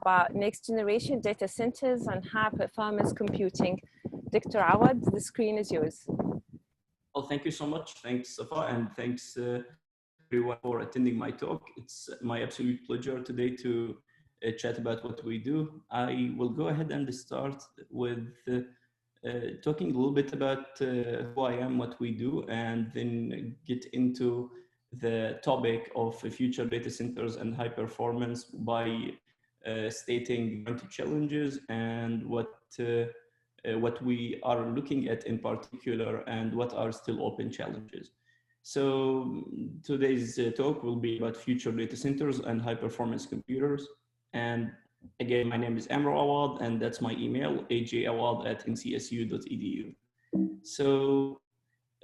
about next generation data centers and high performance computing. Dr. Awad, the screen is yours. Well, thank you so much. Thanks, Safa, and thanks everyone for attending my talk. It's my absolute pleasure today to chat about what we do. I will go ahead and start with talking a little bit about who I am, what we do, and then get into the topic of future data centers and high performance by stating current challenges and what we are looking at in particular and what are still open challenges. So today's talk will be about future data centers and high performance computers. And again, my name is Amro Awad, and that's my email, ajawad@ncsu.edu. So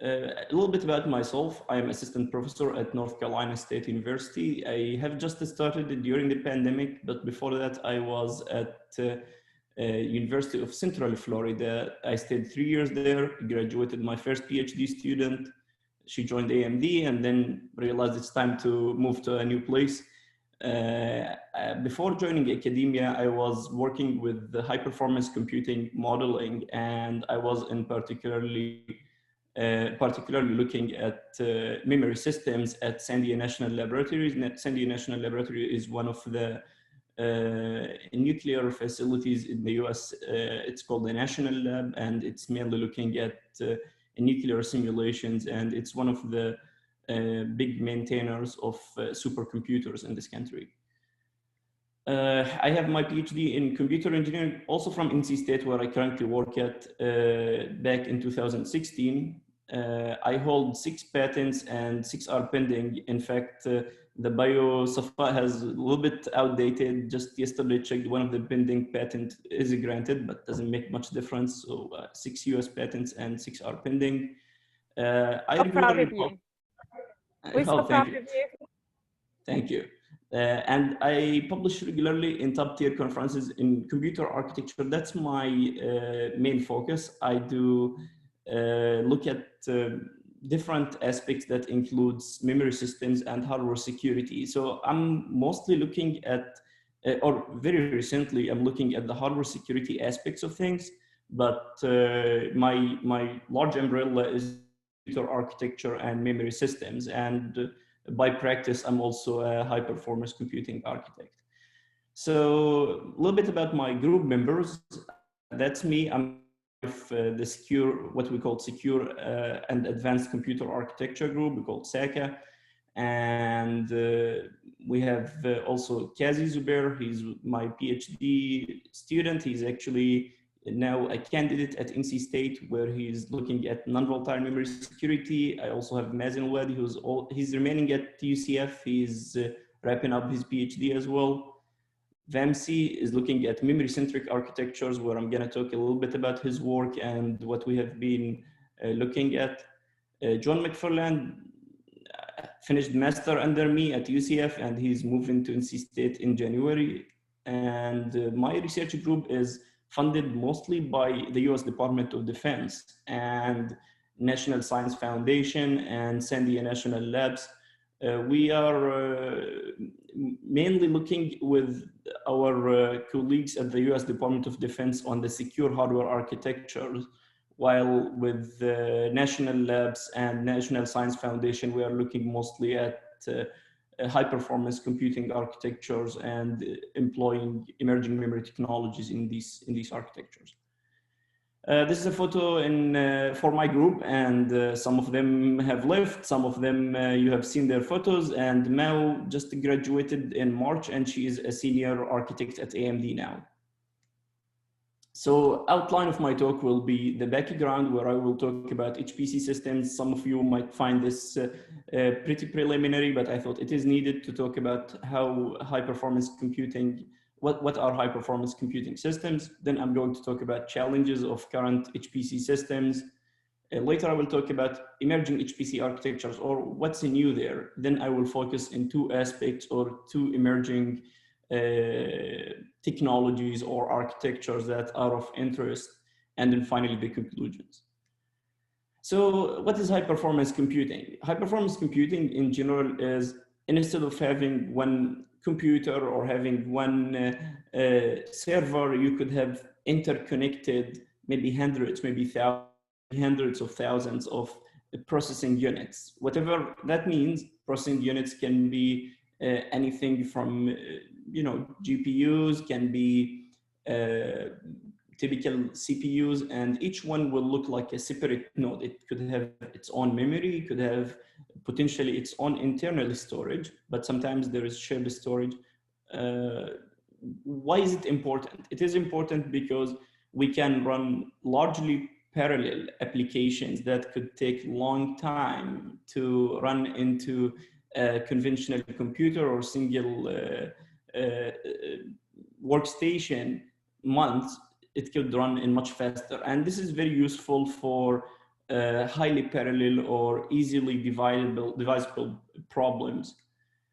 a little bit about myself. I am assistant professor at North Carolina State University. I have just started during the pandemic, but before that I was at University of Central Florida. I stayed 3 years there, graduated my first PhD student. She joined AMD and then realized it's time to move to a new place. Before joining academia, I was working with the high performance computing modeling, and I was in particularly looking at memory systems at Sandia National Laboratories. Sandia National Laboratory is one of the nuclear facilities in the US. It's called the National Lab, and it's mainly looking at nuclear simulations, and it's one of the big maintainers of supercomputers in this country. I have my PhD in computer engineering, also from NC State, where I currently work at, back in 2016. I hold 6 patents and 6 are pending. In fact, the bio Safa has a little bit outdated. Just yesterday checked, one of the pending patent is granted, but doesn't make much difference. So 6 US patents and 6 are pending. I regularly We're so proud of you. Thank you. And I publish regularly in top tier conferences in computer architecture. That's my main focus. I do look at different aspects that includes memory systems and hardware security. So I'm mostly looking at, or very recently, I'm looking at the hardware security aspects of things, but my large umbrella is computer architecture and memory systems. And by practice, I'm also a high performance computing architect. So a little bit about my group members. That's me. I'm with the secure, what we call secure and advanced computer architecture group, we call SACA. And we have also Kazi Zubair. He's my PhD student. He's actually now a candidate at NC State, where he's looking at non-volatile memory security. I also have Mazen Wadi, he's remaining at UCF. He's wrapping up his PhD as well. Vamsi is looking at memory-centric architectures, where I'm gonna talk a little bit about his work and what we have been looking at. John McFarland finished master under me at UCF, and he's moving to NC State in January. And my research group is funded mostly by the US Department of Defense and National Science Foundation and Sandia National Labs. We are mainly looking with our colleagues at the US Department of Defense on the secure hardware architecture, while with the National Labs and National Science Foundation, we are looking mostly at high performance computing architectures and employing emerging memory technologies in these architectures. This is a photo for my group, and some of them have left, some of them you have seen their photos, and Mao just graduated in March, and she is a senior architect at AMD now. So outline of my talk will be the background, where I will talk about HPC systems. Some of you might find this pretty preliminary, but I thought it is needed to talk about how high performance computing, what are high performance computing systems. Then I'm going to talk about challenges of current HPC systems. Later I will talk about emerging HPC architectures, or what's new there. Then I will focus in 2 aspects or 2 emerging technologies or architectures that are of interest, and then finally the conclusions. So what is high performance computing? High performance computing in general is instead of having one computer or having one server, you could have interconnected maybe hundreds, maybe thousands, hundreds of thousands of processing units. Whatever that means, processing units can be anything from, GPUs, can be typical CPUs, and each one will look like a separate node. It could have its own memory, it could have potentially its own internal storage, but sometimes there is shared storage. Why is it important? It is important because we can run largely parallel applications that could take long time to run into a conventional computer or single workstation months. It could run in much faster. And this is very useful for highly parallel or easily divisible problems.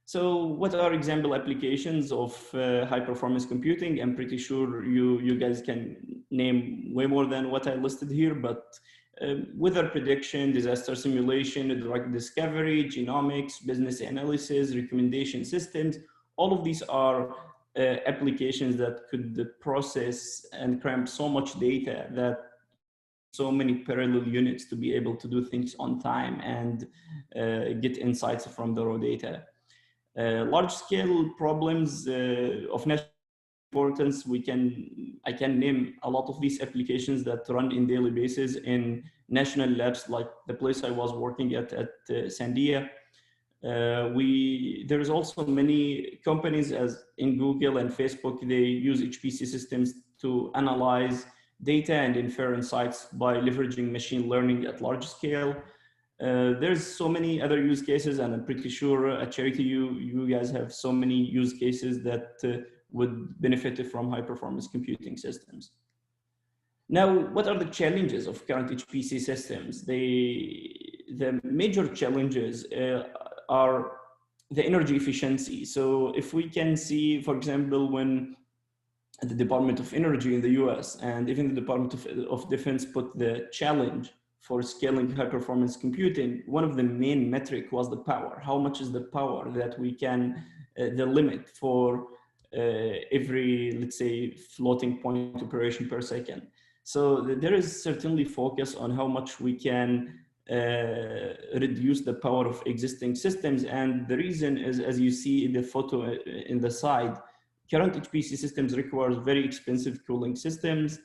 So what are example applications of high performance computing? I'm pretty sure you guys can name way more than what I listed here, but weather prediction, disaster simulation, drug discovery, genomics, business analysis, recommendation systems, all of these are applications that could process and cram so much data that so many parallel units to be able to do things on time and get insights from the raw data. Large-scale problems of national importance, I can name a lot of these applications that run in daily basis in national labs, like the place I was working at Sandia. There is also many companies, as in Google and Facebook, they use HPC systems to analyze data and infer insights by leveraging machine learning at large scale. There's so many other use cases, and I'm pretty sure at Charité you guys have so many use cases that would benefit from high performance computing systems. Now, what are the challenges of current HPC systems? The major challenges are the energy efficiency. So if we can see, for example, when the Department of Energy in the US and even the Department of Defense put the challenge for scaling high performance computing, one of the main metric was the power. How much is the power that we can, the limit for every, let's say, floating point operation per second. So there is certainly focus on how much we can reduce the power of existing systems. And the reason is, as you see in the photo in the side, current HPC systems require very expensive cooling systems,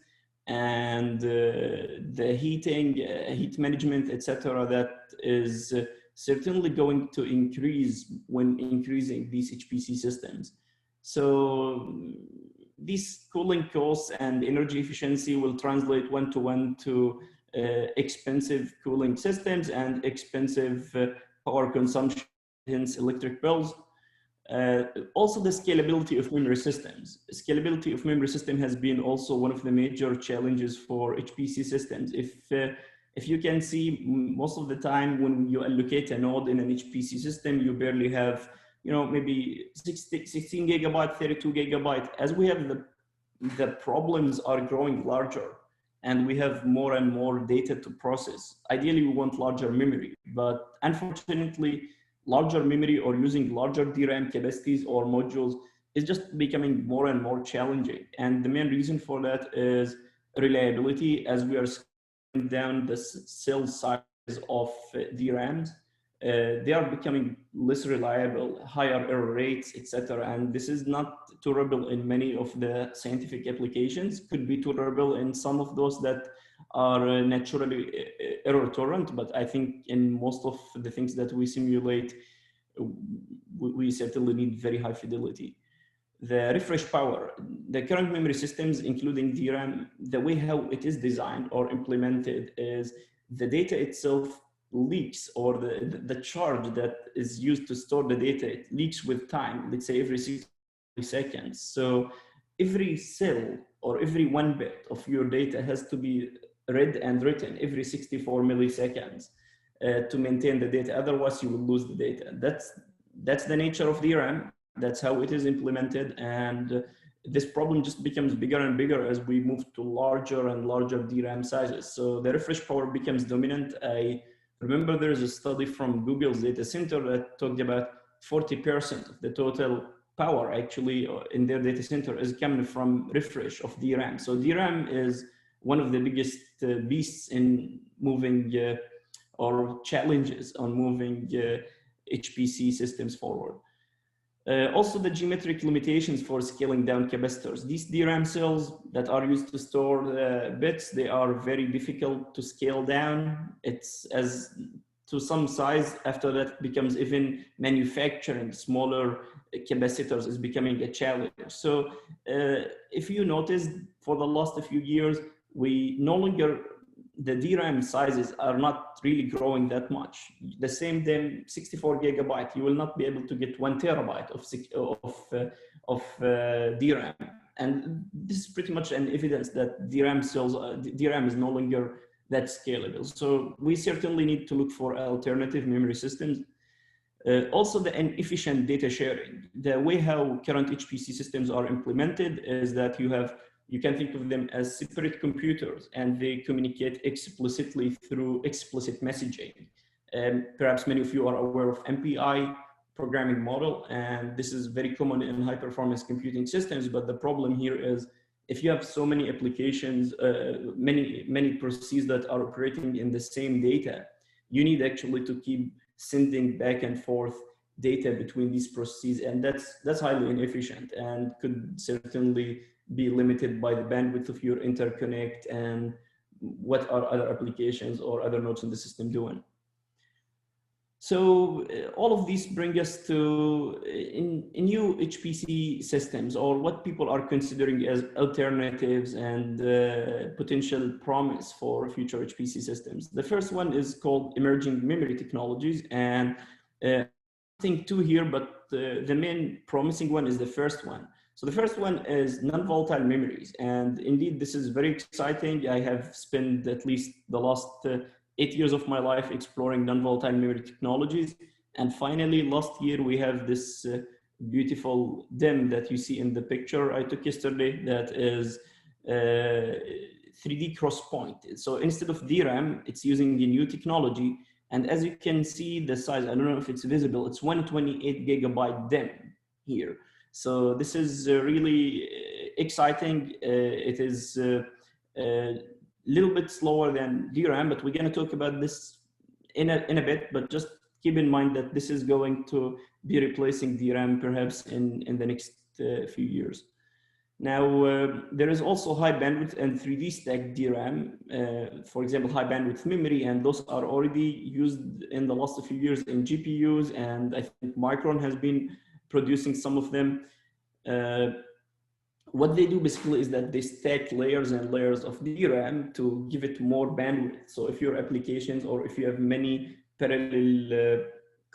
and the heating, heat management, etc., that is certainly going to increase when increasing these HPC systems. So these cooling costs and energy efficiency will translate one-to-one to expensive cooling systems and expensive power consumption, hence electric bills. Also the scalability of memory systems. Scalability of memory system has been also one of the major challenges for HPC systems. If you can see, most of the time when you allocate a node in an HPC system, you barely have, maybe 16 gigabyte, 32 gigabyte. As we have the problems are growing larger and we have more and more data to process. Ideally, we want larger memory, but unfortunately, larger memory or using larger DRAM capacities or modules is just becoming more and more challenging. And the main reason for that is reliability. As we are scaling down the cell size of DRAMs, they are becoming less reliable, higher error rates, etc. And this is not tolerable in many of the scientific applications. Could be tolerable in some of those that are naturally error tolerant, but I think in most of the things that we simulate, we certainly need very high fidelity. The refresh power, the current memory systems, including DRAM, the way how it is designed or implemented is the data itself leaks, or the charge that is used to store the data, it leaks with time, let's say every 60 seconds. So every cell or every 1 bit of your data has to be read and written every 64 milliseconds to maintain the data. Otherwise, you will lose the data. That's the nature of DRAM. That's how it is implemented. And this problem just becomes bigger and bigger as we move to larger and larger DRAM sizes. So the refresh power becomes dominant. I remember there's a study from Google's data center that talked about 40% of the total power actually in their data center is coming from refresh of DRAM. So DRAM is one of the biggest beasts in moving or challenges on moving HPC systems forward. Also the geometric limitations for scaling down capacitors. These DRAM cells that are used to store bits, they are very difficult to scale down. It's as to some size, after that becomes even manufacturing smaller capacitors is becoming a challenge. So if you notice for the last few years, we no longer, the DRAM sizes are not really growing that much. The same then 64 gigabyte, you will not be able to get 1 terabyte of DRAM. And this is pretty much an evidence that DRAM cells, DRAM is no longer that scalable. So we certainly need to look for alternative memory systems. Also the inefficient data sharing. The way how current HPC systems are implemented is that you can think of them as separate computers and they communicate explicitly through explicit messaging. Perhaps many of you are aware of MPI programming model, and this is very common in high performance computing systems. But the problem here is if you have so many applications, many processes that are operating in the same data, you need actually to keep sending back and forth data between these processes. And that's highly inefficient and could certainly be limited by the bandwidth of your interconnect and what are other applications or other nodes in the system doing. So all of these bring us to in new HPC systems, or what people are considering as alternatives and potential promise for future HPC systems. The first one is called emerging memory technologies, and I think two here, but the main promising one is the first one. So the first one is non-volatile memories, and indeed this is very exciting. I have spent at least the last 8 years of my life exploring non-volatile memory technologies. And finally, last year, we have this beautiful DIMM that you see in the picture I took yesterday that is 3D cross-point. So instead of DRAM, it's using the new technology. And as you can see, the size, I don't know if it's visible, it's 128 gigabyte DIMM here. So this is really exciting. It is little bit slower than DRAM, but we're going to talk about this in a bit, but just keep in mind that this is going to be replacing DRAM perhaps in the next few years. Now, there is also high bandwidth and 3D stacked DRAM, for example, high bandwidth memory, and those are already used in the last few years in GPUs, and I think Micron has been producing some of them. What they do basically is that they stack layers and layers of DRAM to give it more bandwidth. So if your applications or if you have many parallel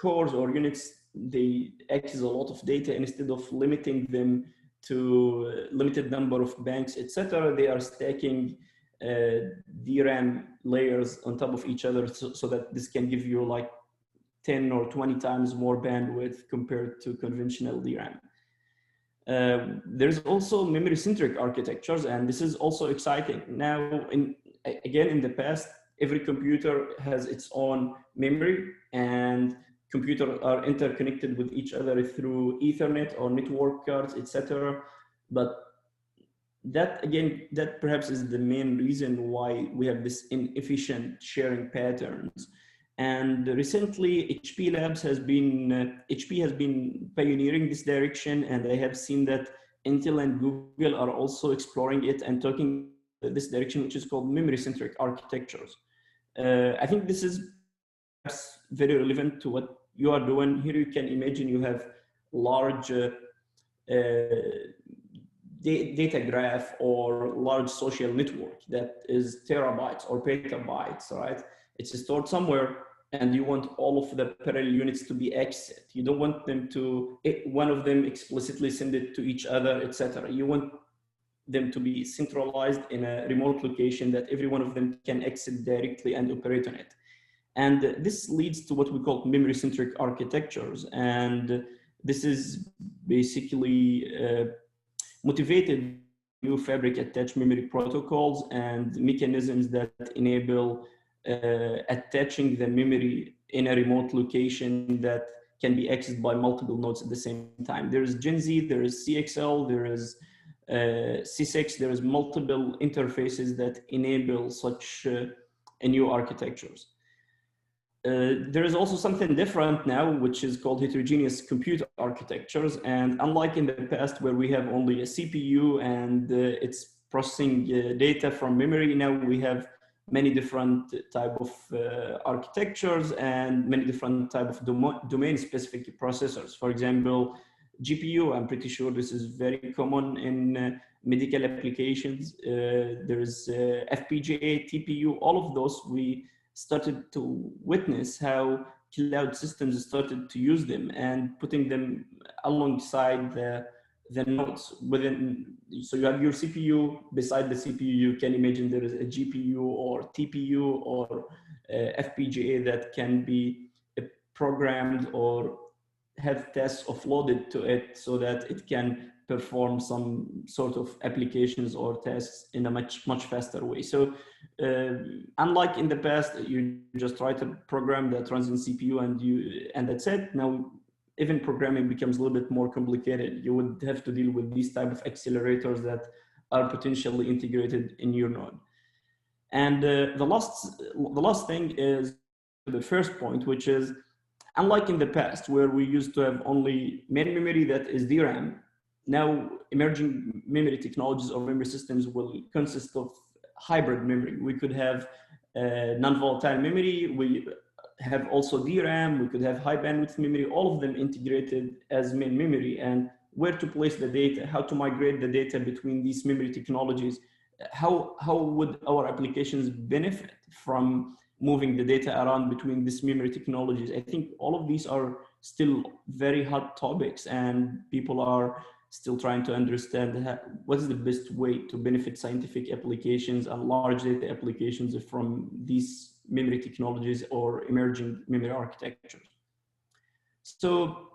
cores or units, they access a lot of data. Instead of limiting them to limited number of banks, etc., they are stacking DRAM layers on top of each other so that this can give you like 10 or 20 times more bandwidth compared to conventional DRAM. There's also memory-centric architectures, and this is also exciting. Now, again, in the past, every computer has its own memory, and computers are interconnected with each other through Ethernet or network cards, etc. But that, again, that perhaps is the main reason why we have this inefficient sharing patterns. And recently, HP has been pioneering this direction, and I have seen that Intel and Google are also exploring it and talking this direction, which is called memory-centric architectures. I think this is perhaps very relevant to what you are doing. Here you can imagine you have large data graph or large social network that is terabytes or petabytes, right? It's stored somewhere, and you want all of the parallel units to be exit. You don't want them to, one of them explicitly send it to each other, etc. You want them to be centralized in a remote location that every one of them can exit directly and operate on it. And this leads to what we call memory-centric architectures. And this is basically motivated new fabric attached memory protocols and mechanisms that enable attaching the memory in a remote location that can be accessed by multiple nodes at the same time. There is Gen Z, there is CXL, there is C6, there is multiple interfaces that enable such new architectures. There is also something different now, which is called heterogeneous compute architectures. And unlike in the past, where we have only a CPU and it's processing data from memory, now we have many different type of architectures and many different type of domain-specific processors. For example, GPU, I'm pretty sure this is very common in medical applications. There is FPGA, TPU, all of those we started to witness how cloud systems started to use them and putting them alongside the nodes within. So you have your CPU, beside the CPU, you can imagine there is a GPU or TPU or FPGA that can be programmed or have tests offloaded to it so that it can perform some sort of applications or tests in a much faster way. So unlike in the past, you just write a program that runs in CPU and that's it. Now even programming becomes a little bit more complicated. You would have to deal with these type of accelerators that are potentially integrated in your node. And the last thing is the first point, which is unlike in the past where we used to have only main memory that is DRAM, now emerging memory technologies or memory systems will consist of hybrid memory. We could have non-volatile memory, we have also DRAM, we could have high bandwidth memory, all of them integrated as main memory, and where to place the data, how to migrate the data between these memory technologies, how would our applications benefit from moving the data around between these memory technologies. I think all of these are still very hot topics and people are still trying to understand what is the best way to benefit scientific applications and large data applications from these memory technologies or emerging memory architectures. So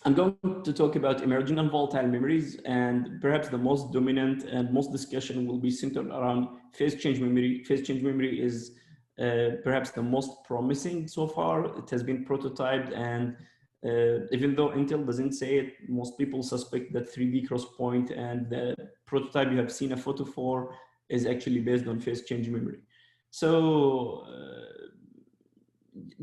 I'm going to talk about emerging non-volatile memories, and perhaps the most dominant and most discussion will be centered around phase change memory. Phase change memory is perhaps the most promising so far. It has been prototyped, and even though Intel doesn't say it, most people suspect that 3D crosspoint and the prototype you have seen a photo for is actually based on phase change memory. So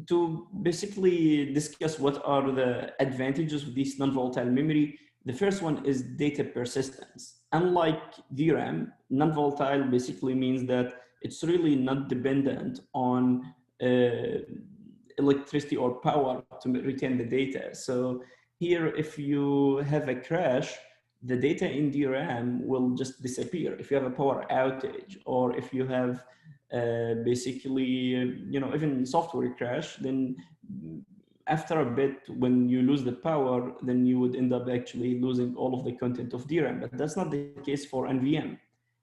to basically discuss what are the advantages of this non-volatile memory, the first one is data persistence. Unlike DRAM, non-volatile basically means that it's really not dependent on electricity or power to retain the data. So here, if you have a crash, the data in DRAM will just disappear. If you have a power outage, or if you have basically, even software crash, then after a bit, when you lose the power, then you would end up actually losing all of the content of DRAM. But that's not the case for NVM.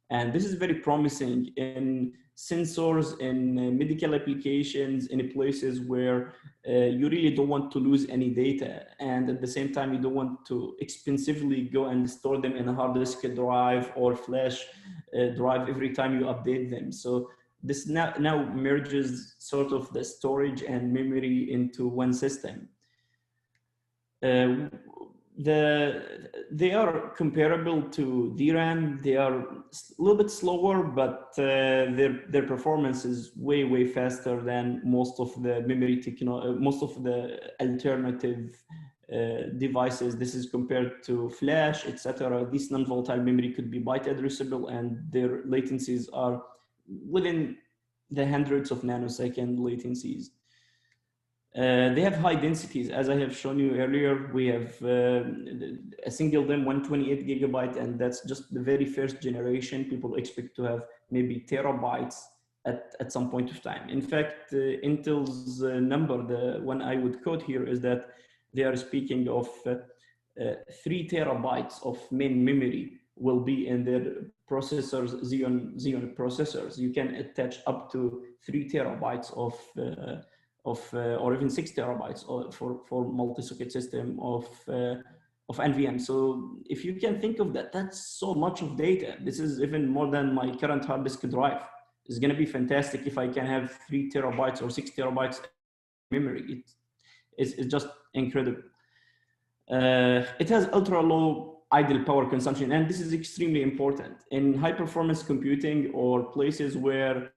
And this is very promising in sensors, in medical applications, in places where you really don't want to lose any data. And at the same time, you don't want to expensively go and store them in a hard disk drive or flash drive every time you update them. So this now merges sort of the storage and memory into one system. They are comparable to DRAM. They are a little bit slower, but their performance is way faster than most of the memory most of the alternative devices. This is compared to flash, etc. This non-volatile memory could be byte addressable, and their latencies are within the hundreds of nanosecond latencies. They have high densities. As I have shown you earlier, we have a single DIMM 128 gigabyte, and that's just the very first generation. People expect to have maybe terabytes at some point of time. In fact, Intel's number, the one I would quote here, is that they are speaking of 3 terabytes of main memory will be in their processors, Xeon processors. You can attach up to 3 terabytes or even 6 terabytes for multi-socket system of NVM. So if you can think of that, that's so much of data. This is even more than my current hard disk drive. It's going to be fantastic if I can have 3 terabytes or 6 terabytes memory. is just incredible. It has ultra low idle power consumption, and this is extremely important in high performance computing or places where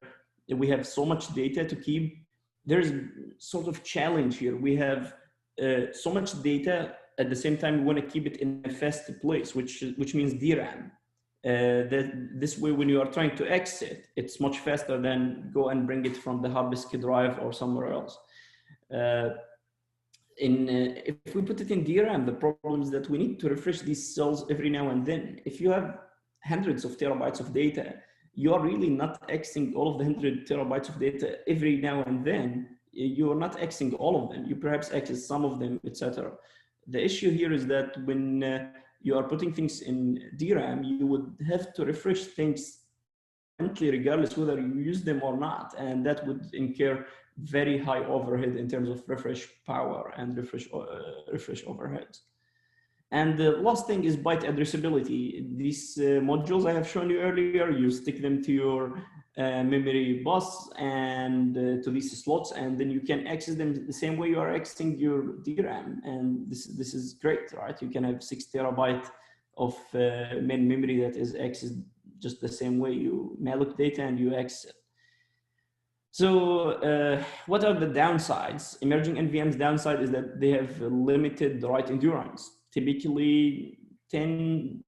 we have so much data to keep. There's sort of challenge here. We have so much data, at the same time we want to keep it in a fast place, which means DRAM. This way, when you are trying to exit, it's much faster than go and bring it from the hard disk drive or somewhere else. If we put it in DRAM, the problem is that we need to refresh these cells every now and then. If you have hundreds of terabytes of data, you are really not accessing all of the 100 terabytes of data every now and then. You are not accessing all of them. You perhaps access some of them, etc. The issue here is that when you are putting things in DRAM, you would have to refresh things regardless whether you use them or not, and that would incur very high overhead in terms of refresh power and refresh overheads. And the last thing is byte addressability. These modules I have shown you earlier, you stick them to your memory bus and to these slots, and then you can access them the same way you are accessing your DRAM. And this is great, right? You can have 6 terabytes of main memory that is accessed just the same way you malloc data and you access it. So what are the downsides? Emerging NVM's downside is that they have limited write endurance. Typically tens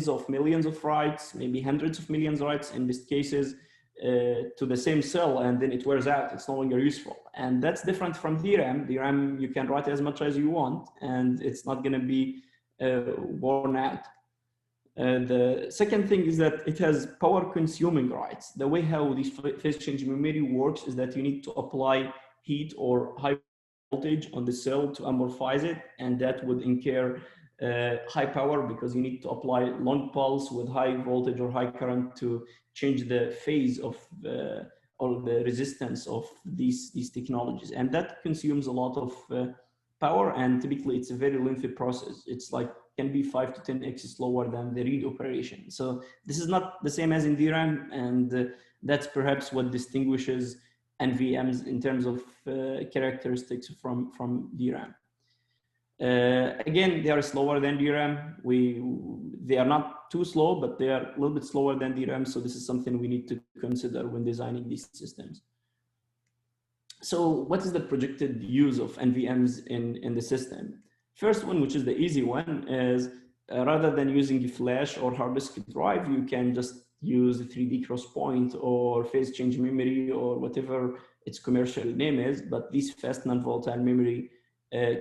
of millions of writes, maybe hundreds of millions of writes in these cases to the same cell, and then it wears out. It's no longer useful. And that's different from DRAM. DRAM, you can write as much as you want, and it's not going to be worn out. The second thing is that it has power consuming writes. The way how this phase change memory works is that you need to apply heat or high voltage on the cell to amorphize it, and that would incur high power because you need to apply long pulse with high voltage or high current to change the phase of or the resistance of these technologies, and that consumes a lot of power, and typically it's a very lengthy process. It's like can be 5 to 10x slower than the read operation. So this is not the same as in DRAM, and that's perhaps what distinguishes NVMs in terms of characteristics from DRAM. Again, they are slower than DRAM. They are not too slow, but they are a little bit slower than DRAM. So this is something we need to consider when designing these systems. So what is the projected use of NVMs in the system? First one, which is the easy one, is rather than using a flash or hard disk drive, you can just use a 3D crosspoint or phase change memory or whatever its commercial name is, but this fast non-volatile memory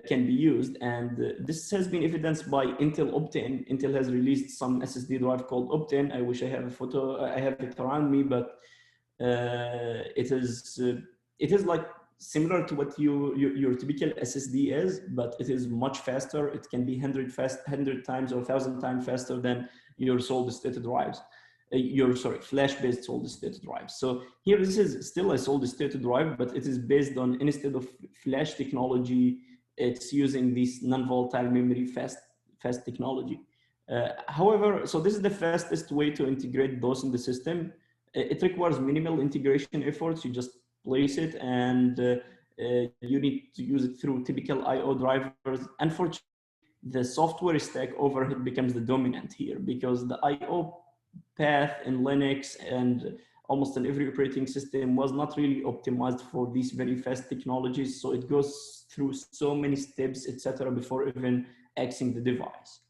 can be used. And this has been evidenced by Intel Optane. Intel has released some SSD drive called Optane. I wish I have a photo, I have it around me, but it is like similar to what your typical SSD is, but it is much faster. It can be 100 times or 1,000 times faster than your solid-state drives. Flash-based solid-state drives. So here, this is still a solid-state drive, but it is based on, instead of flash technology, it's using this non-volatile memory fast technology. However, so this is the fastest way to integrate those in the system. It requires minimal integration efforts. You just place it, and you need to use it through typical I/O drivers. Unfortunately, the software stack overhead becomes the dominant here, because the I/O path in Linux and almost in every operating system was not really optimized for these very fast technologies. So it goes through so many steps, etc., before even accessing the device.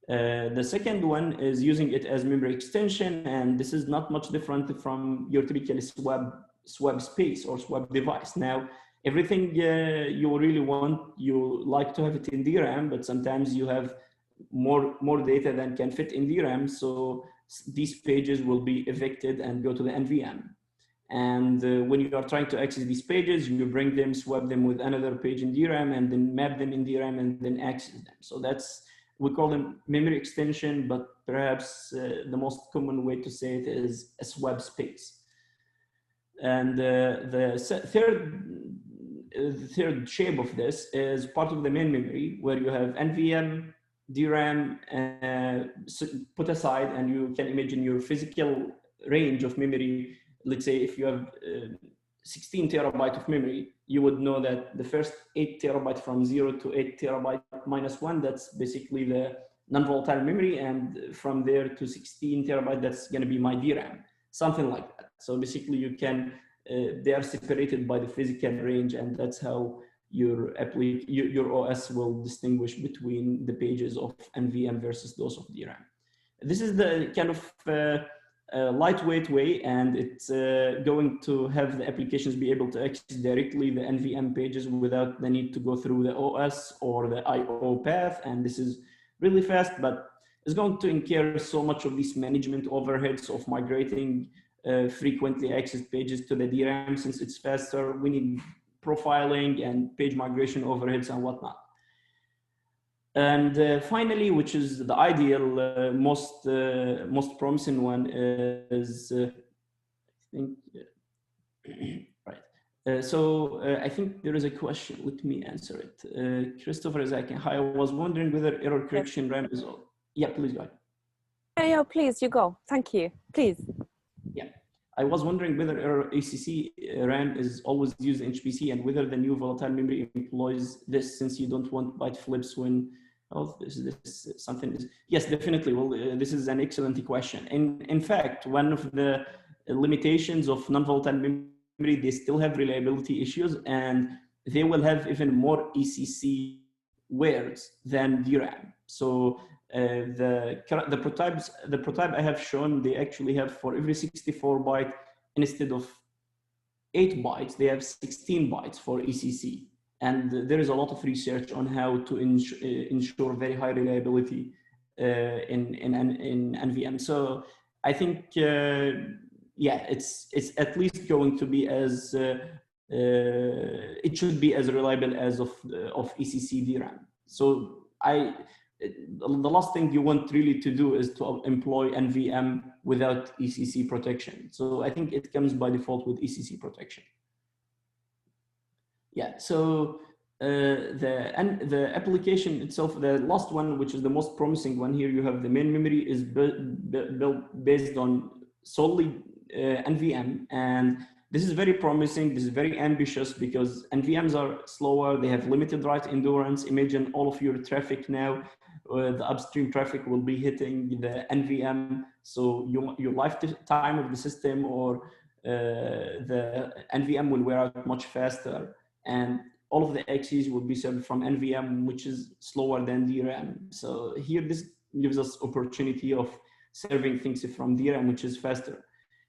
The second one is using it as memory extension, and this is not much different from your typical swap space or swap device. Now, everything you really want, you like to have it in DRAM, but sometimes you have more data than can fit in DRAM, so these pages will be evicted and go to the NVM. And when you are trying to access these pages, you bring them, swap them with another page in DRAM, and then map them in DRAM and then access them. So that's, we call them memory extension, but perhaps the most common way to say it is a swap space. And the third shape of this is part of the main memory, where you have NVM, DRAM put aside, and you can imagine your physical range of memory. Let's say if you have 16 terabytes of memory, you would know that the first 8 terabyte from 0 to 8 terabyte minus 1, that's basically the non-volatile memory, and from there to 16 terabyte, that's going to be my DRAM, something like that. So basically you can, they are separated by the physical range, and that's how your OS will distinguish between the pages of NVM versus those of DRAM. This is the kind of lightweight way, and it's going to have the applications be able to access directly the NVM pages without the need to go through the OS or the IO path. And this is really fast, but it's going to incur so much of these management overheads of migrating frequently accessed pages to the DRAM. Since it's faster, we need profiling and page migration overheads and whatnot. And finally, which is the ideal, most promising one is, I think, right. So I think there is a question. Let me answer it. Christopher is asking, hi, I was wondering whether error correction RAM is all. Yeah, please go ahead. Yeah, please, you go. Thank you. Please. Yeah, I was wondering whether error ACC RAM is always used in HPC, and whether the new volatile memory employs this, since you don't want byte flips when, oh, this is something. Yes, definitely. Well, this is an excellent question. In fact, one of the limitations of non-volatile memory, they still have reliability issues, and they will have even more ECC wears than DRAM. So the prototype I have shown, they actually have, for every 64 byte, instead of 8 bytes, they have 16 bytes for ECC. And there is a lot of research on how to ensure very high reliability in NVM. So I think, yeah, it's at least going to be as, it should be as reliable as of ECC DRAM. So the last thing you want really to do is to employ NVM without ECC protection. So I think it comes by default with ECC protection. Yeah, so the application itself, the last one, which is the most promising one here, you have the main memory is built based on solely NVM, and this is very promising. This is very ambitious because NVMs are slower. They have limited write endurance. Imagine all of your traffic now, the upstream traffic will be hitting the NVM. So your lifetime of the system or the NVM will wear out much faster. And all of the axes will be served from NVM, which is slower than DRAM. So here, this gives us opportunity of serving things from DRAM, which is faster.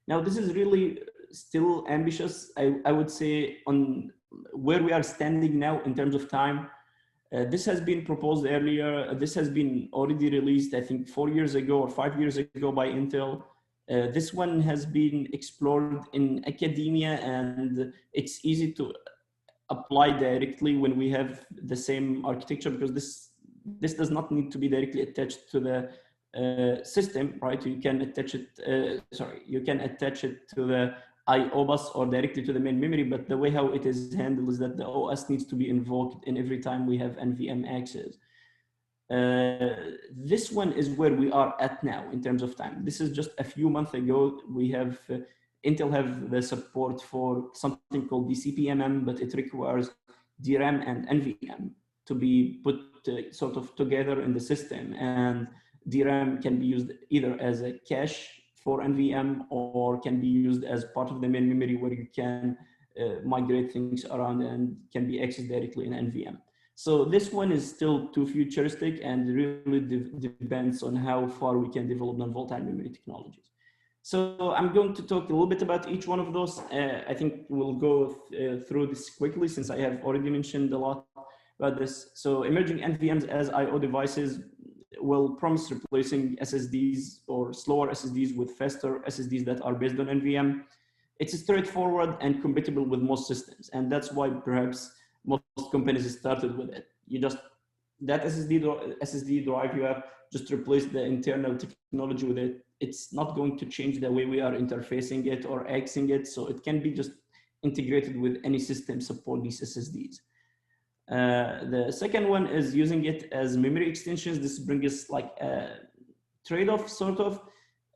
Now, this is really still ambitious. I would say on where we are standing now in terms of time, this has been proposed earlier. This has been already released, I think 4 years ago or 5 years ago by Intel. This one has been explored in academia, and it's easy to apply directly when we have the same architecture, because this does not need to be directly attached to the system, right? You can attach it, you can attach it to the IO bus or directly to the main memory, but the way how it is handled is that the OS needs to be invoked in every time we have NVM access. This one is where we are at now in terms of time. This is just a few months ago. We have Intel have the support for something called DCPMM, but it requires DRAM and NVM to be put sort of together in the system. And DRAM can be used either as a cache for NVM or can be used as part of the main memory, where you can migrate things around and can be accessed directly in NVM. So this one is still too futuristic, and really depends on how far we can develop non-volatile memory technologies. So I'm going to talk a little bit about each one of those. I think we'll go through this quickly, since I have already mentioned a lot about this. So emerging NVMs as IO devices will promise replacing SSDs or slower SSDs with faster SSDs that are based on NVM. It's straightforward and compatible with most systems, and that's why perhaps most companies started with it. You just, that SSD drive you have, just replace the internal technology with it. It's not going to change the way we are interfacing it or accessing it, so it can be just integrated with any system support these SSDs. The second one is using it as memory extensions. This brings us like a trade-off sort of.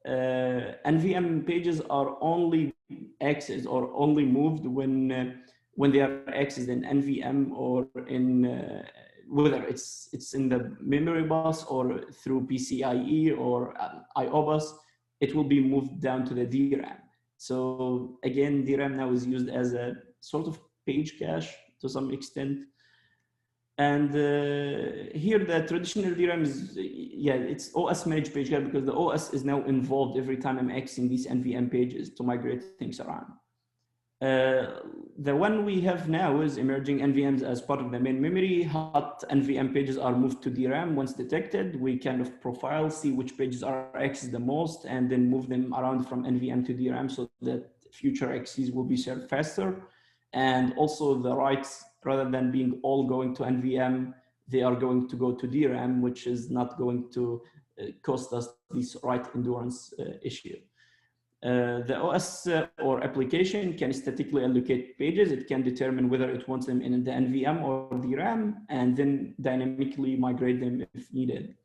NVM pages are only accessed or only moved when when they are accessed in NVM or in whether it's in the memory bus or through PCIe or IO bus, it will be moved down to the DRAM. So again, DRAM now is used as a sort of page cache to some extent. And here the traditional DRAM is, it's OS managed page cache because the OS is now involved every time I'm accessing these NVM pages to migrate things around. The one we have now is emerging NVMs as part of the main memory. Hot NVM pages are moved to DRAM. Once detected, we kind of profile, see which pages are accessed the most, and then move them around from NVM to DRAM so that future accesses will be served faster. And also the writes, rather than being all going to NVM, they are going to go to DRAM, which is not going to cost us this write endurance issue. The OS or application can statically allocate pages. It can determine whether it wants them in the NVM or DRAM, and then dynamically migrate them if needed.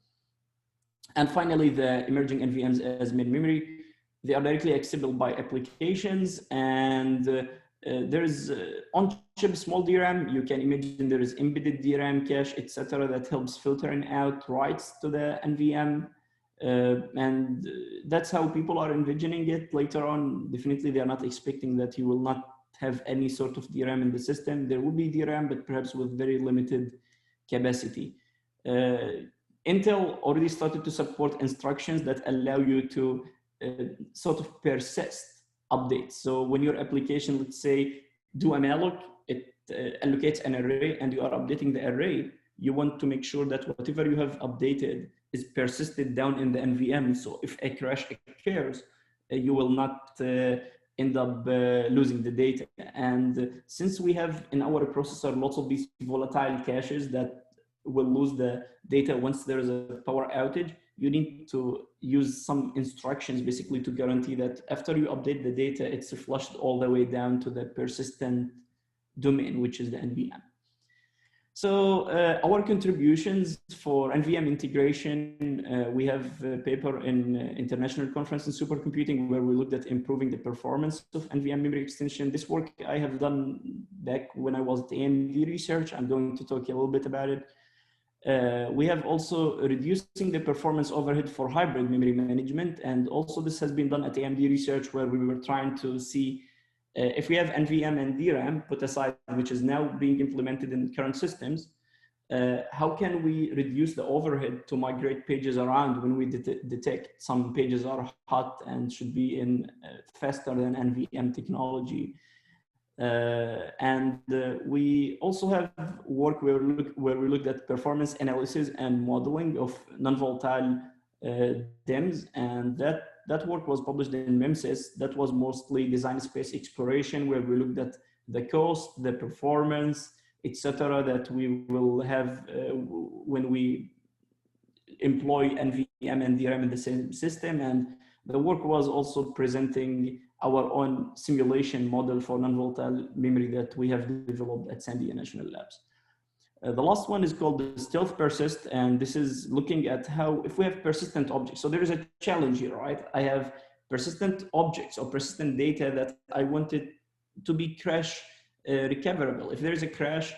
And finally, the emerging NVMs as main memory, they are directly accessible by applications, and there's on-chip small DRAM. You can imagine there is embedded DRAM cache, etc., that helps filtering out writes to the NVM. And that's how people are envisioning it later on. Definitely, they are not expecting that you will not have any sort of DRAM in the system. There will be DRAM, but perhaps with very limited capacity. Intel already started to support instructions that allow you to sort of persist updates. So when your application, let's say, do an alloc, it allocates an array and you are updating the array, you want to make sure that whatever you have updated is persisted down in the NVM. So if a crash occurs, you will not end up losing the data. And since we have in our processor lots of these volatile caches that will lose the data once there is a power outage, you need to use some instructions basically to guarantee that after you update the data, it's flushed all the way down to the persistent domain, which is the NVM. So our contributions for NVM integration, we have a paper in International Conference in Supercomputing where we looked at improving the performance of NVM memory extension. This work I have done back when I was at AMD Research. I'm going to talk a little bit about it. We have also reducing the performance overhead for hybrid memory management. And also this has been done at AMD Research where we were trying to see if we have NVM and DRAM put aside, which is now being implemented in current systems, how can we reduce the overhead to migrate pages around when we detect some pages are hot and should be in faster than NVM technology? We also have work where we looked at performance analysis and modeling of non-volatile DIMMs, and that work was published in MEMSIS. That was mostly design space exploration, where we looked at the cost, the performance, etc., that we will have when we employ NVM and DRAM in the same system. And the work was also presenting our own simulation model for non-volatile memory that we have developed at Sandia National Labs. The last one is called the stealth persist, and this is looking at how, if we have persistent objects, so there is a challenge here, right? I have persistent objects or persistent data that I wanted to be crash recoverable. If there is a crash,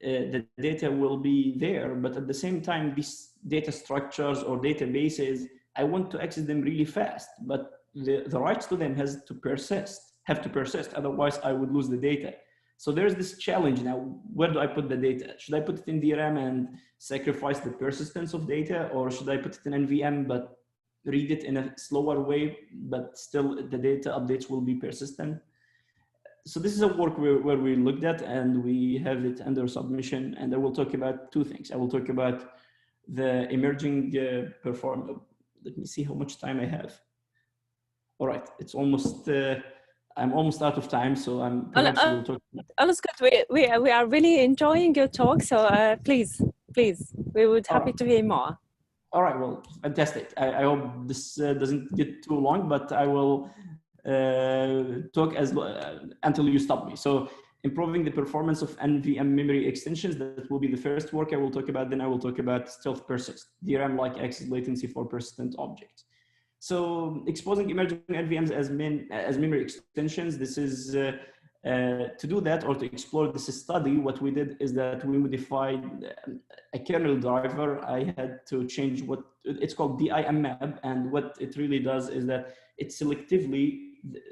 the data will be there, but at the same time, these data structures or databases, I want to access them really fast, but the rights to them have to persist, otherwise I would lose the data. So there's this challenge now, where do I put the data? Should I put it in DRAM and sacrifice the persistence of data, or should I put it in NVM but read it in a slower way, but still the data updates will be persistent? So this is a work where we looked at, and we have it under submission, and I will talk about two things. I will talk about the emerging performance. Let me see how much time I have. All right, it's almost, I'm almost out of time, so I'm perhaps we'll talk. Alles good. We are really enjoying your talk, so please, we would happy to hear more. All right, well, fantastic. I hope this doesn't get too long, but I will talk until you stop me. So improving the performance of NVM memory extensions, that will be the first work I will talk about. Then I will talk about stealth persist, DRAM-like access latency for persistent objects. So exposing emerging NVMs as memory extensions, this is To do that, or to explore this study, what we did is that we modified a kernel driver. I had to change what it's called Imap, and what it really does is that it selectively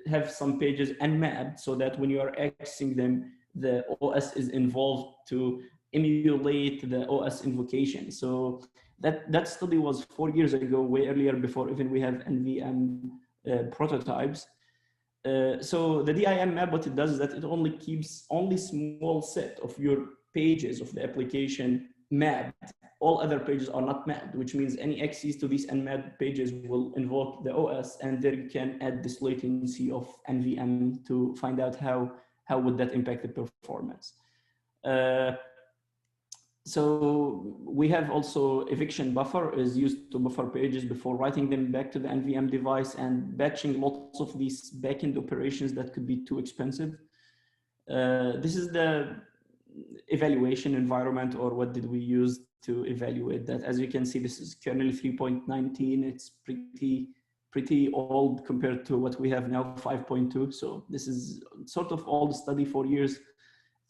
have some pages unmapped, so that when you are accessing them, the OS is involved to emulate the OS invocation. So that study was 4 years ago, way earlier, before even we have NVM prototypes. So the DIM map, what it does is that it only keeps only small set of your pages of the application mapped. All other pages are not mapped, which means any access to these unmapped pages will invoke the OS, and there you can add this latency of NVM to find out how would that impact the performance. So we have also eviction buffer is used to buffer pages before writing them back to the NVM device, and batching lots of these backend operations that could be too expensive. This is the evaluation environment, or what did we use to evaluate that. As you can see, this is kernel 3.19. It's pretty old compared to what we have now, 5.2. So this is sort of old study, 4 years.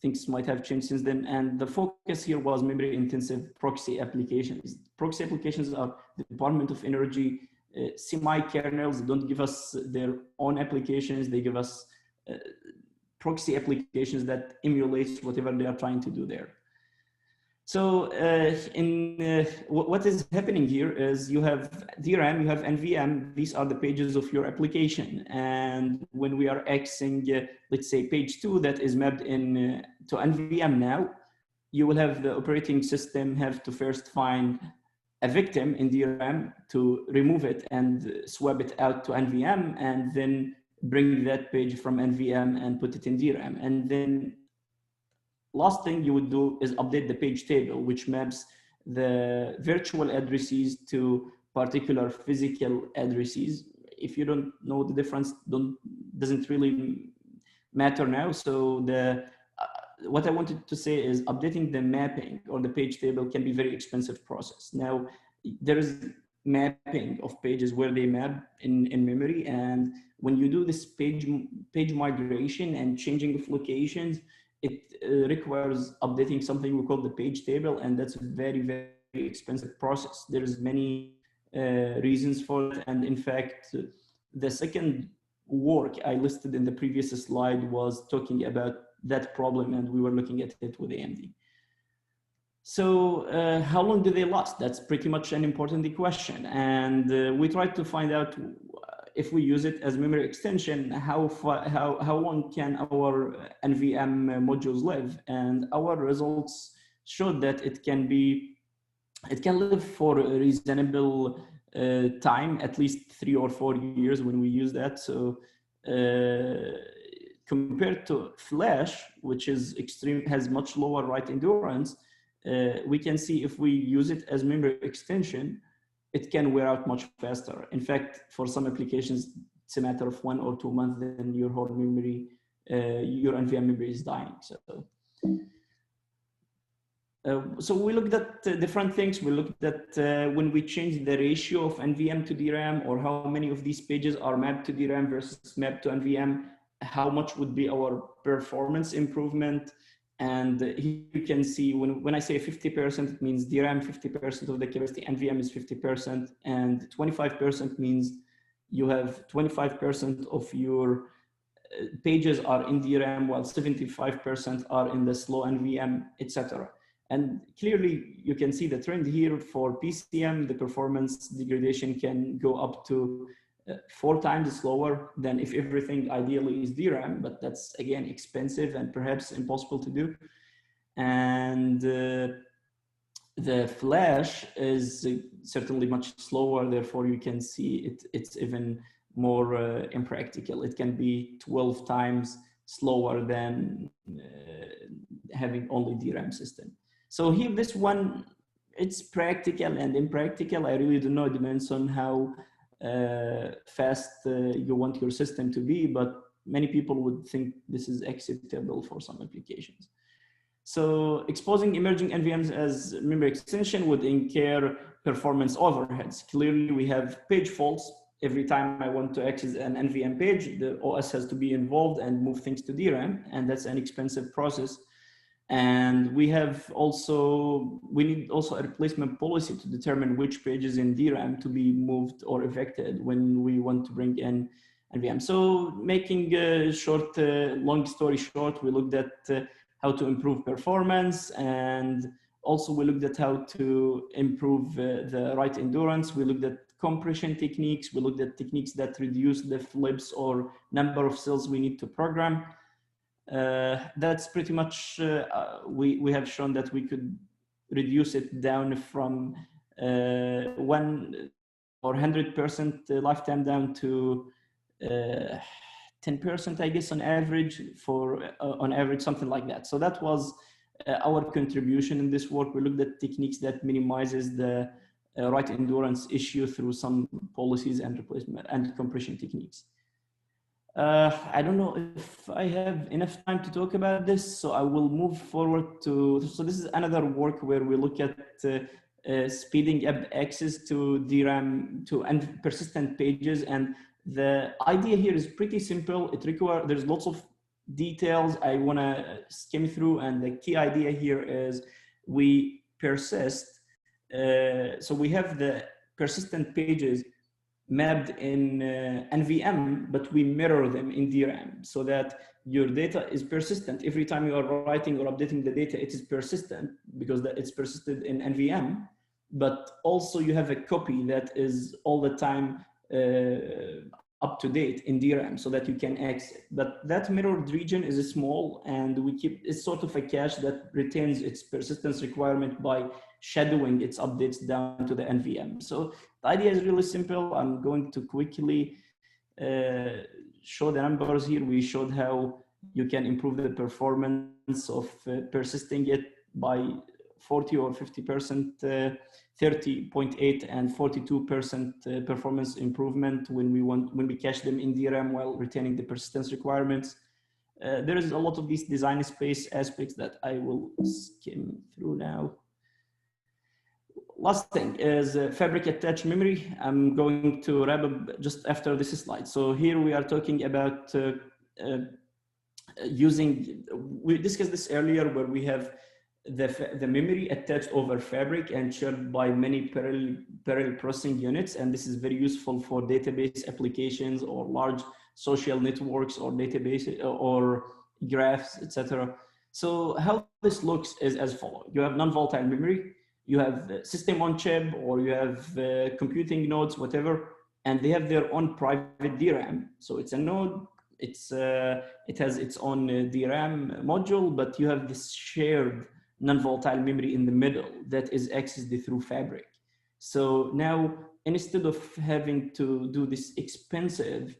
Things might have changed since then. And the focus here was memory intensive proxy applications. Proxy applications are the Department of Energy semi-kernels. They don't give us their own applications. They give us proxy applications that emulates whatever they are trying to do there. So what is happening here is you have DRAM, you have NVM. These are the pages of your application. And when we are accessing, let's say, page 2 that is mapped in to NVM now, you will have the operating system have to first find a victim in DRAM to remove it and swap it out to NVM, and then bring that page from NVM and put it in DRAM. And then last thing you would do is update the page table, which maps the virtual addresses to particular physical addresses. If you don't know the difference, doesn't really matter now. So what I wanted to say is updating the mapping or the page table can be a very expensive process. Now, there is mapping of pages where they map in memory. And when you do this page migration and changing of locations, it requires updating something we call the page table, and that's a very, very expensive process. There's many reasons for it, and in fact, the second work I listed in the previous slide was talking about that problem, and we were looking at it with AMD. So how long do they last? That's pretty much an important question, and we tried to find out if we use it as memory extension, how long can our NVM modules live? And our results showed that it can live for a reasonable time, at least 3 or 4 years when we use that. So compared to flash, which is has much lower write endurance, we can see if we use it as memory extension, it can wear out much faster. In fact, for some applications, it's a matter of 1 or 2 months, then your whole memory, your NVM memory is dying. So we looked at different things. We looked at when we change the ratio of NVM to DRAM, or how many of these pages are mapped to DRAM versus mapped to NVM, how much would be our performance improvement. And here you can see when I say 50%, it means DRAM 50% of the capacity, NVM is 50%, and 25% means you have 25% of your pages are in DRAM, while 75% are in the slow NVM, etc. And clearly you can see the trend here for PCM. The performance degradation can go up to 4 times slower than if everything ideally is DRAM, but that's again expensive and perhaps impossible to do. And the flash is certainly much slower, therefore you can see it's even more impractical. It can be 12 times slower than having only DRAM system. So here, this one, it's practical and impractical. I really don't know, it depends on how fast you want your system to be, but many people would think this is acceptable for some applications. So exposing emerging NVMs as memory extension would incur performance overheads. Clearly we have page faults. every time I want to access an NVM page, the OS has to be involved and move things to DRAM, and that's an expensive process. And we need also a replacement policy to determine which pages in DRAM to be moved or evicted when we want to bring in NVM. So making a long story short, we looked at how to improve performance, and also we looked at how to improve the write endurance. We looked at compression techniques. We looked at techniques that reduce the flips or number of cells we need to program. That's pretty much, we have shown that we could reduce it down from 1 or 100% lifetime down to 10%, I guess, on average, something like that. So that was our contribution in this work. We looked at techniques that minimizes the write endurance issue through some policies and replacement and compression techniques. I don't know if I have enough time to talk about this, so I will move forward to, so this is another work where we look at speeding up access to DRAM to persistent pages. And the idea here is pretty simple. There's lots of details I want to skim through, and the key idea here is we persist. So we have the persistent pages mapped in NVM, but we mirror them in DRAM so that your data is persistent. Every time you are writing or updating the data, it is persistent because it's persisted in NVM, but also you have a copy that is all the time up to date in DRAM so that you can access. But that mirrored region is small, and it's sort of a cache that retains its persistence requirement by shadowing its updates down to the NVM. So the idea is really simple. I'm going to quickly show the numbers here. We showed how you can improve the performance of persisting it by 40 or 50%, 30.8 and 42% performance improvement when we cache them in DRAM while retaining the persistence requirements. There is a lot of these design space aspects that I will skim through now. Last thing is fabric attached memory. I'm going to wrap up just after this slide. So here we are talking about we discussed this earlier, where we have the memory attached over fabric and shared by many parallel processing units. And this is very useful for database applications or large social networks or databases or graphs, etc. So how this looks is as follows. You have non-volatile memory, you have system on chip, or you have computing nodes, whatever, and they have their own private DRAM. So it's a node, it has its own DRAM module, but you have this shared non-volatile memory in the middle that is accessed through fabric. So now, instead of having to do this expensive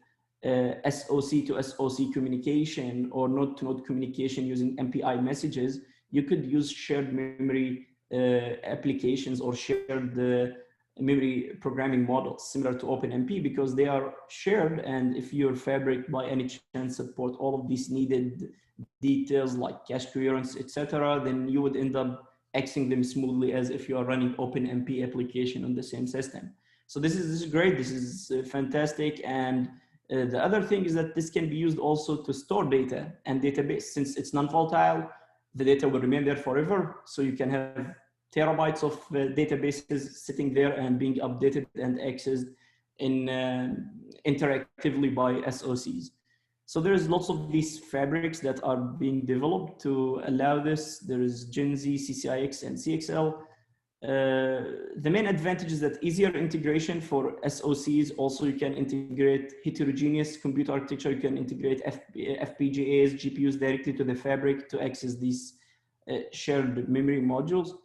SOC to SOC communication or node to node communication using MPI messages, you could use shared memory applications or shared memory programming models similar to OpenMP, because they are shared. And if your fabric by any chance support all of these needed details like cache coherence, etc., then you would end up accessing them smoothly as if you are running OpenMP application on the same system. So this is great. This is fantastic. And the other thing is that this can be used also to store data and database. Since it's non-volatile, the data will remain there forever. So you can have terabytes of databases sitting there and being updated and accessed interactively by SOCs. So there's lots of these fabrics that are being developed to allow this. There is Gen Z, CCIX, and CXL. The main advantage is that easier integration for SOCs. Also, you can integrate heterogeneous computer architecture. You can integrate FPGAs, GPUs directly to the fabric to access these shared memory modules.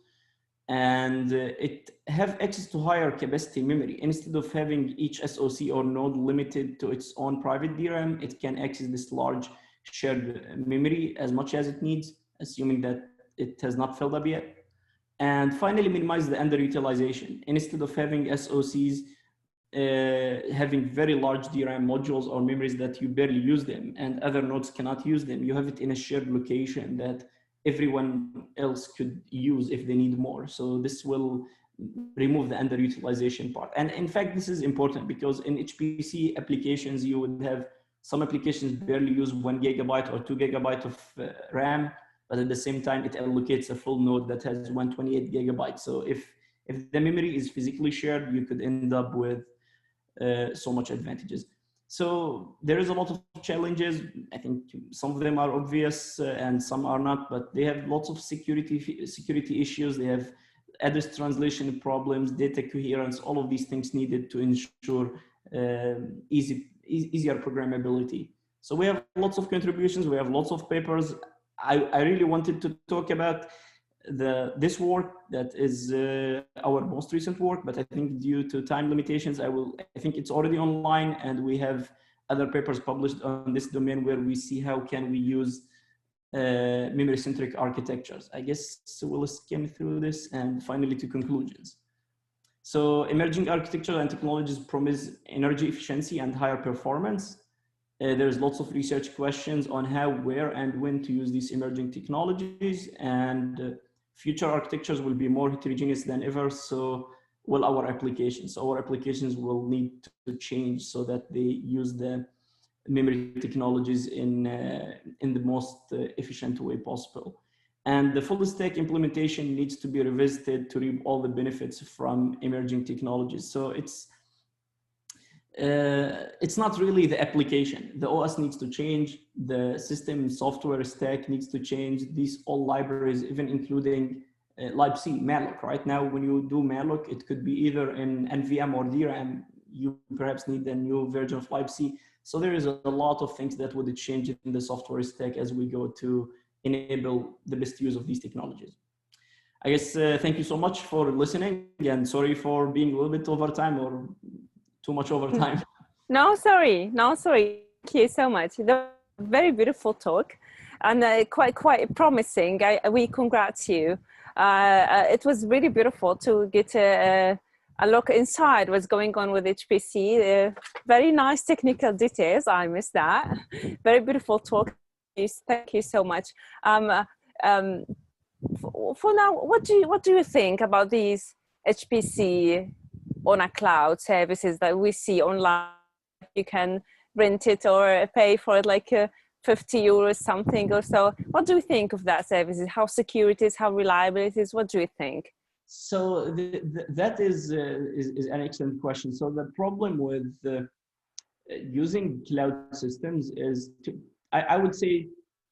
And it have access to higher capacity memory. Instead of having each SOC or node limited to its own private DRAM, it can access this large shared memory as much as it needs, assuming that it has not filled up yet. And finally, minimize the underutilization. Instead of having SOCs having very large DRAM modules or memories that you barely use them and other nodes cannot use them, you have it in a shared location that everyone else could use if they need more. So this will remove the underutilization part. And in fact, this is important because in HPC applications, you would have some applications barely use 1 GB or 2 GB of RAM, but at the same time, it allocates a full node that has 128 GB. So if the memory is physically shared, you could end up with so much advantages. So there is a lot of challenges. I think some of them are obvious and some are not, but they have lots of security issues. They have address translation problems, data coherence, all of these things needed to ensure easier programmability. So we have lots of contributions. We have lots of papers. I really wanted to talk about this work that is our most recent work, but I think due to time limitations, I think it's already online, and we have other papers published on this domain where we see how can we use memory-centric architectures. I guess we'll skim through this and finally to conclusions. So emerging architecture and technologies promise energy efficiency and higher performance. There's lots of research questions on how, where, and when to use these emerging technologies, and future architectures will be more heterogeneous than ever, so will our applications. So our applications will need to change so that they use the memory technologies in the most efficient way possible. And the full stack implementation needs to be revisited to reap all the benefits from emerging technologies. So it's not really the application. The OS needs to change, the system software stack needs to change, these all libraries, even including libc, malloc. Right now, when you do malloc, it could be either in NVM or DRAM. You perhaps need a new version of libc. So there is a lot of things that would change in the software stack as we go to enable the best use of these technologies. I guess thank you so much for listening, and sorry for being a little bit over time or too much over time. No, sorry. Thank you so much. That was a very beautiful talk and quite promising. We congrats you. It was really beautiful to get a look inside what's going on with HPC. Very nice technical details. I missed that. Very beautiful talk. Thank you so much. For now, what do you think about these HPC on a cloud services that we see online? You can rent it or pay for it like 50 euros something or so. What do you think of that services? How secure it is? How reliable it is? What do you think? So that is an excellent question. So the problem with using cloud systems is, I would say,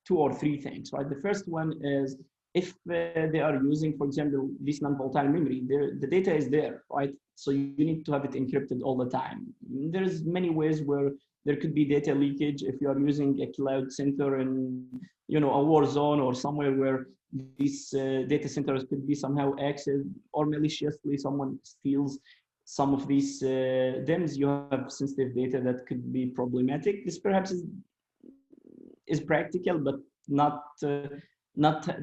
2 or 3 things, right? The first one is if they are using, for example, this non-volatile memory, the data is there, right? So you need to have it encrypted all the time. There's many ways where there could be data leakage if you are using a cloud center in, a war zone or somewhere where these data centers could be somehow accessed, or maliciously someone steals some of these DIMMs. You have sensitive data that could be problematic. This perhaps is practical, but not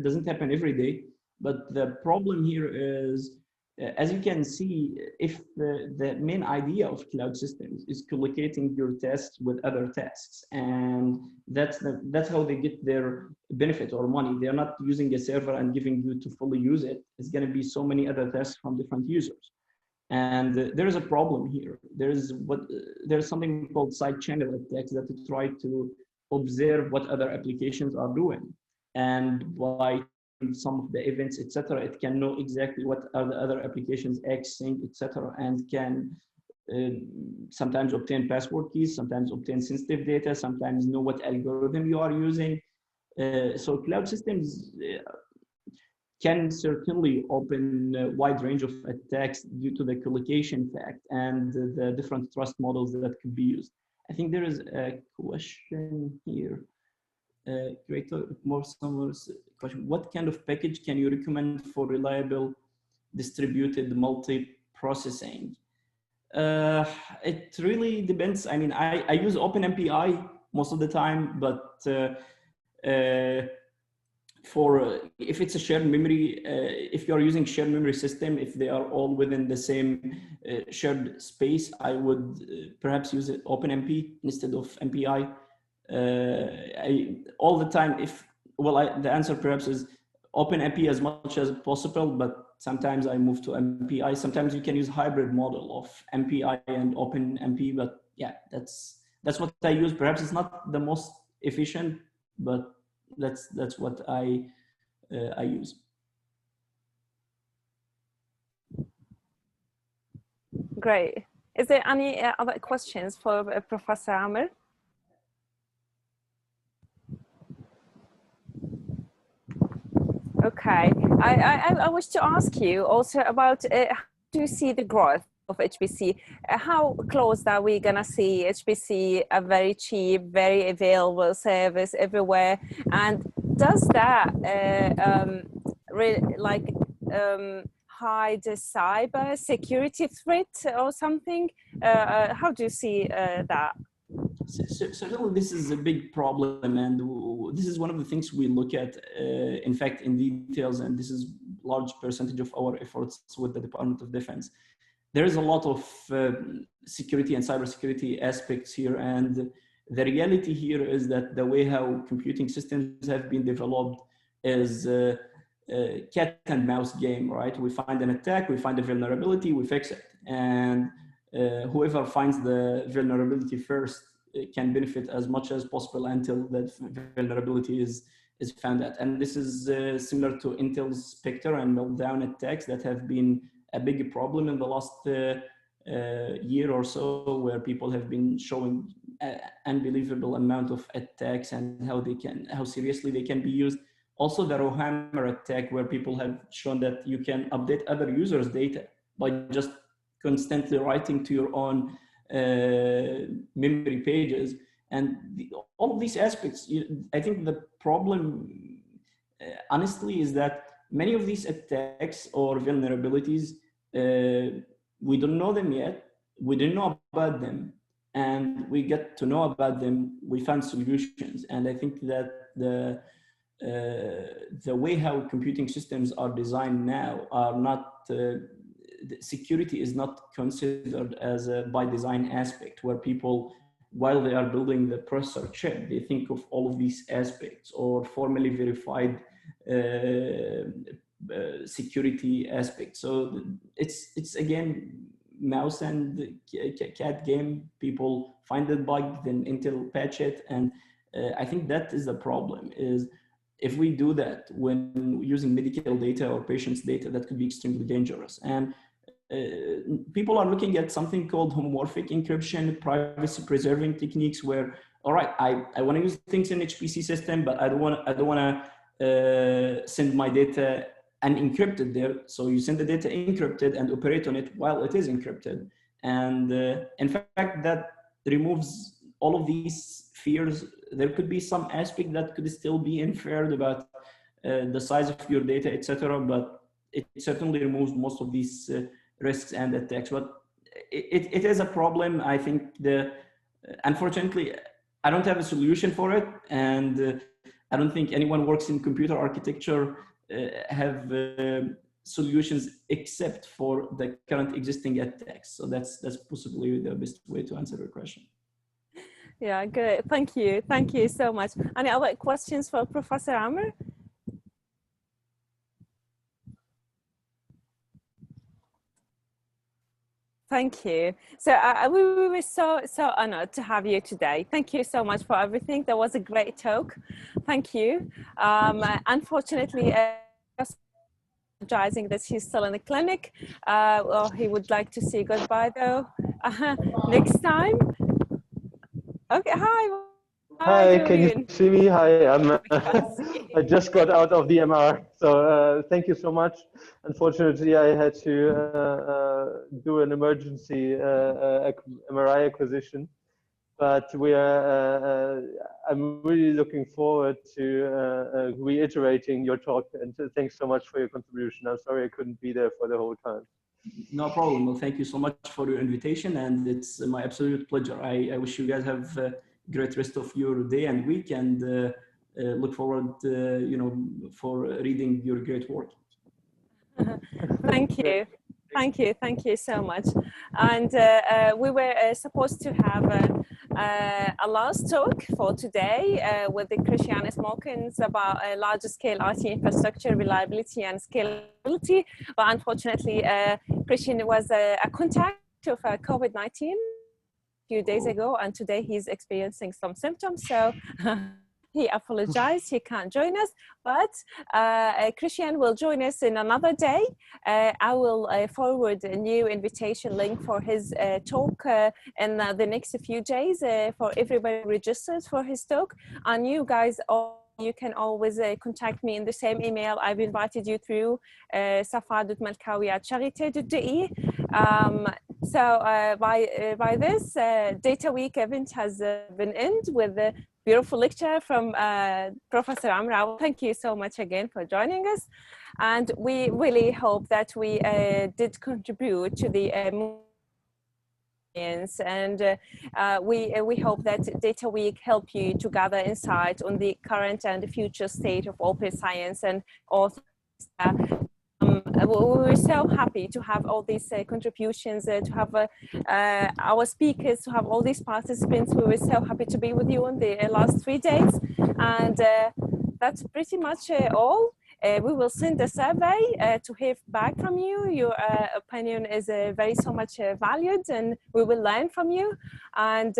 doesn't happen every day. But the problem here is, as you can see, if the main idea of cloud systems is collocating your tasks with other tasks, and that's how they get their benefit or money. They're not using a server and giving you to fully use it. It's going to be so many other tasks from different users, and there is a problem here. There's something called side channel attacks that try to observe what other applications are doing, and by some of the events, etc., it can know exactly what are the other applications accessing, etc., and can sometimes obtain password keys, sometimes obtain sensitive data, sometimes know what algorithm you are using. So cloud systems can certainly open a wide range of attacks due to the collocation fact and the different trust models that could be used. I think there is a question here. Greater, more summer question. What kind of package can you recommend for reliable distributed multi-processing? It really depends. I mean, I use OpenMPI most of the time, but for if it's a shared memory, if you're using shared memory system, if they are all within the same shared space, I would perhaps use OpenMP instead of MPI. All the time, the answer perhaps is OpenMP as much as possible, but sometimes I move to MPI. Sometimes you can use hybrid model of MPI and OpenMP, but yeah, that's what I use. Perhaps it's not the most efficient, but that's what I use. Great. Is there any other questions for Professor Amr? Okay, I wish to ask you also about how do you see the growth of HPC? How close are we gonna see HPC a very cheap, very available service everywhere? And does that hide a cyber security threat or something? How do you see that? Certainly, this is a big problem, and this is one of the things we look at, in fact, in details, and this is a large percentage of our efforts with the Department of Defense. There is a lot of security and cybersecurity aspects here, and the reality here is that the way how computing systems have been developed is a cat and mouse game, right? We find an attack, we find a vulnerability, we fix it, and whoever finds the vulnerability first can benefit as much as possible until that vulnerability is found out. And this is similar to Intel's Spectre and meltdown attacks that have been a big problem in the last year or so, where people have been showing an unbelievable amount of attacks and how seriously they can be used. Also the Rowhammer attack, where people have shown that you can update other users' data by just constantly writing to your own memory pages. And all of these aspects, I think the problem, honestly, is that many of these attacks or vulnerabilities, we don't know them yet, we didn't know about them, and we get to know about them, we find solutions. And I think that the way how computing systems are designed now are not, security is not considered as a by design aspect, where people, while they are building the processor chip, they think of all of these aspects or formally verified security aspects. So it's again mouse and cat game. People find the bug, then Intel patch it, and I think that is the problem. Is if we do that when using medical data or patients' data, that could be extremely dangerous. And people are looking at something called homomorphic encryption, privacy preserving techniques, where, all right, I want to use things in HPC system, but I don't want to send my data unencrypted there. So you send the data encrypted and operate on it while it is encrypted. And in fact, that removes all of these fears. There could be some aspect that could still be inferred about the size of your data, etc. But it certainly removes most of these risks and attacks. But it is a problem. I think unfortunately, I don't have a solution for it, and I don't think anyone works in computer architecture have solutions except for the current existing attacks. So that's possibly the best way to answer your question. Yeah, good. Thank you so much. Any other questions for Professor Amr? Thank you. So we were so honored to have you today. Thank you so much for everything. That was a great talk. Thank you. Unfortunately, apologizing that he's still in the clinic. Well, he would like to say goodbye though. Next time. Okay. Hi. Hi, can you see me? Hi, I just got out of the MR, so thank you so much. Unfortunately, I had to do an emergency MRI acquisition, but I'm really looking forward to reiterating your talk, and thanks so much for your contribution. I'm sorry I couldn't be there for the whole time. No problem. Well, thank you so much for your invitation, and it's my absolute pleasure. I wish you guys have great rest of your day and week, and look forward for reading your great work. Thank you. Thank you so much. And we were supposed to have a last talk for today with the Christian Smokins about large-scale IT infrastructure reliability and scalability. But unfortunately, Christian was a contact of COVID-19 a few days ago, and today he's experiencing some symptoms. So he apologized, he can't join us, but Christian will join us in another day. I will forward a new invitation link for his talk in the next few days for everybody registers for his talk. And you guys, you can always contact me in the same email I've invited you through, safa.malkawi@charité.de. So by this, DataWeek event has been ended with a beautiful lecture from Professor Amro. Thank you so much again for joining us. And we really hope that we did contribute to the and we hope that DataWeek help you to gather insight on the current and the future state of open science and all. We're so happy to have all these contributions, to have our speakers, to have all these participants. We were so happy to be with you on the last 3 days. And that's pretty much all. We will send a survey to hear back from you. Your opinion is very so much valued, and we will learn from you. And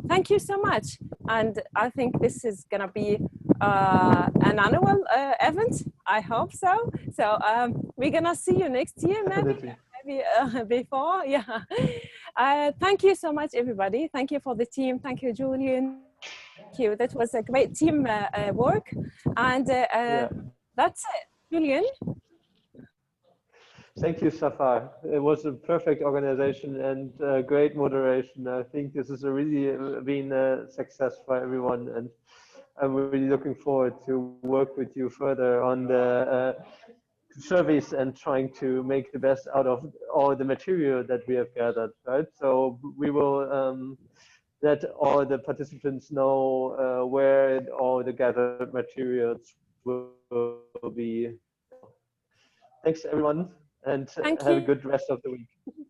thank you so much. And I think this is going to be an annual event. I hope so. So we're going to see you next year, maybe before. Yeah. Thank you so much, everybody. Thank you for the team. Thank you, Julian. Thank you. That was a great team work. And that's it. Julian? Thank you, Safar. It was a perfect organization and great moderation. I think this has really been a success for everyone, and I'm really looking forward to work with you further on the surveys and trying to make the best out of all the material that we have gathered, right? So we will let all the participants know where all the gathered materials will be. Thanks, everyone, and have a good rest of the week.